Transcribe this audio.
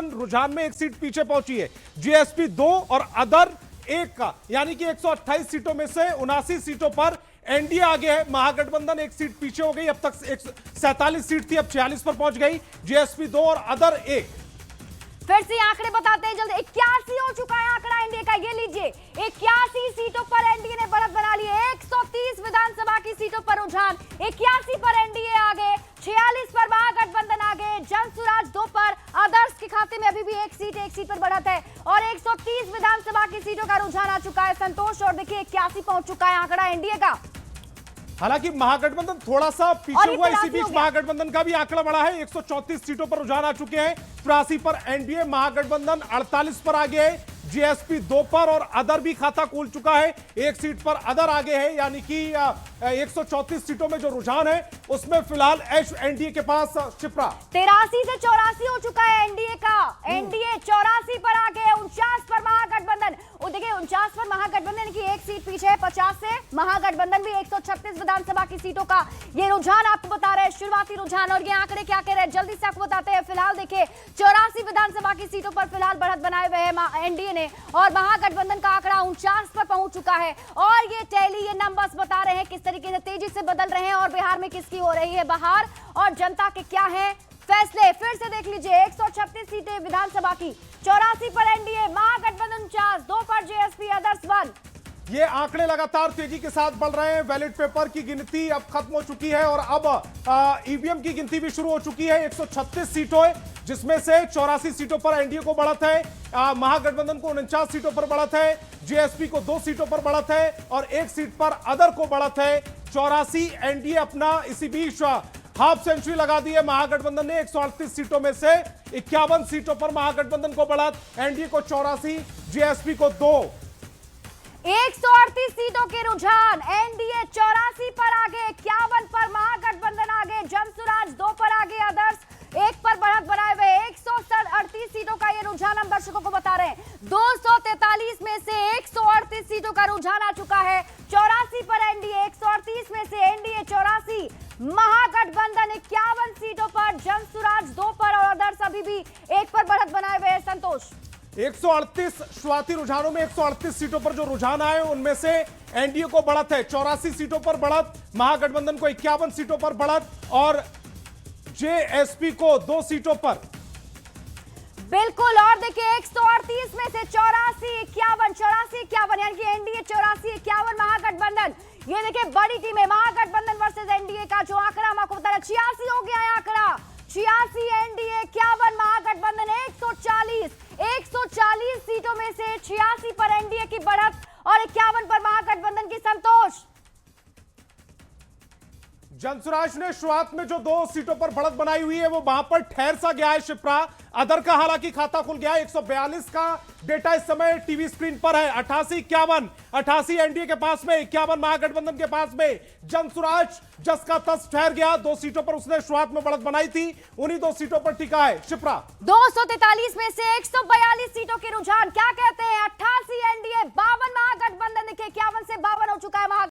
महागठबंधन रुझान में एक सीट पीछे पहुंची है। जीएसपी 2 और अदर 1 का, यानी कि 128 सीटों में से 79 सीटों पर एनडीए आगे है। महागठबंधन एक सीट पीछे हो गई। अब तक 47 सीट थी, अब 46 पर पहुंच गई। जीएसपी 2 और अदर 1। फिर से आंकड़े बताते हैं जल्दी। 81 हो चुका है आंकड़ा एनडीए का, ये लीजिए। 81 सीटों पर एनडीए ने बढ़त बना ली है। 130 विधानसभा की सीटों पर रुझान। 81 पर एनडीए आगे, 46 पर महागठबंधन आगे, जनसुराज 2 पर, अदर्स के खाते में अभी भी एक सीट पर बढ़त है और 130 विधानसभा की सीटों का रुझान आ चुका है संतोष। और देखिए 81 पहुंच चुका है आंकड़ा एनडीए का। हालांकि महागठबंधन थोड़ा सा पीछे हुआ, इसी बीच महागठबंधन का भी आंकड़ा बढ़ा है। 134 सीटों पर रुझान आ चुके हैं। 83 पर एनडीए, महागठबंधन 48 पर आगे है। जीएसपी 2 पर और अदर भी खाता खोल चुका है। एक सीट पर अदर आगे है, यानी कि 134 सीटों में जो रुझान है उसमें फिलहाल एनडीए के पास शिप्रा 83 से 84 हो चुका है एनडीए का। एनडीए 84 पर आगे, 49 पर महागठबंधन। वो देखिए 49 पर महागठबंधन की एक सीट पीछे है। 50 से महागठबंधन भी 136 विधानसभा की सीटों का ये रुझान आपको बता रहे हैं, शुरुआती रुझान। और ये आंकड़े क्या कह रहे हैं जल्दी से आपको बताते हैं। फिलहाल देखिए 84 विधानसभा की सीटों पर फिलहाल बढ़त बनाए हुए है एनडीए ने और महागठबंधन का आंकड़ा 49 पर पहुंच चुका है। और ये टैली, ये नंबर्स बता रहे हैं किस तरीके से तेजी से बदल रहे हैं और बिहार में किसकी हो रही है बहार और जनता के क्या है फैसले। फिर से देख लीजिए 136 सीटें विधानसभा की, 84 पर एनडीए, महागठबंधन 49, 2 पर जेएसपी, अदर्स 1। ये आंकड़े लगातार तेजी के साथ बढ़ रहे हैं। बैलेट पेपर की गिनती अब खत्म हो चुकी है और अब ईवीएम की गिनती भी शुरू हो चुकी है। 136 सीटों है, जिसमें से 84 सीटों पर एनडीए को बढ़त है, महागठबंधन को 49 सीटों पर बढ़त है, जीएसपी को 2 सीटों पर बढ़त है और 1 सीट पर अदर को बढ़त है। 84 एनडीए अपना इसी बीच हाफ सेंचुरी लगा दी है। महागठबंधन ने 138 सीटों में से 51 सीटों पर महागठबंधन को बढ़त, एनडीए को 84, जीएसपी को 2। 138 सीटों के रुझान, एनडीए 84 पर आगे, 51 पर महागठबंधन आगे, जनसुराज 2 पर आगे, अदर्स 1 पर बढ़त बनाए हुए। 138 सीटों का ये रुझान हम दर्शकों को बता रहे हैं। 243 में से 138 सीटों का रुझान आ चुका है। 84 पर एनडीए, 138 में से एनडीए 84, महागठबंधन 51 सीटों पर, जनसुराज 2 पर और अदर्स अभी भी 1 पर बढ़त बनाए हुए हैं संतोष। 138 शुरुआती रुझानों में 138 सीटों पर जो रुझान आए उनमें से एनडीए को बढ़त है 84 सीटों पर बढ़त, महागठबंधन को 51 सीटों पर बढ़त और जेएसपी को 2 सीटों पर। बिल्कुल। और देखिए 138 में से 84, 51 यानी कि एनडीए 84, 51 महागठबंधन। ये देखिए बड़ी टीम है महागठबंधन वर्सेस एनडीए का जो आंकड़ा हम आपको बता रहे हैं। 86 हो गया है आंकड़ा, 86 एनडीए, 51 महागठबंधन, 140 सीटों में से 86 पर एनडीए की बढ़त और 51 पर महागठबंधन की संतोष। जनसुराज ने शुरुआत में जो 2 सीटों पर बढ़त बनाई हुई है वो वहां पर ठहर सा गया है शिप्रा। अदर का हालांकि खाता खुल गया है। 142 का डेटा इस समय टीवी स्क्रीन पर है। 88, 51, 88 एनडीए के पास में, 51 महागठबंधन के पास में। जनसुराज जस का तस ठहर गया। 2 सीटों पर उसने शुरुआत में बढ़त बनाई थी, उन्हीं 2 सीटों पर टिका है शिप्रा। 243 में से 142 सीटों के रुझान क्या कहते हैं? 88 एनडीए, 52 महागठबंधन। देखिए 51 से 52 हो चुका है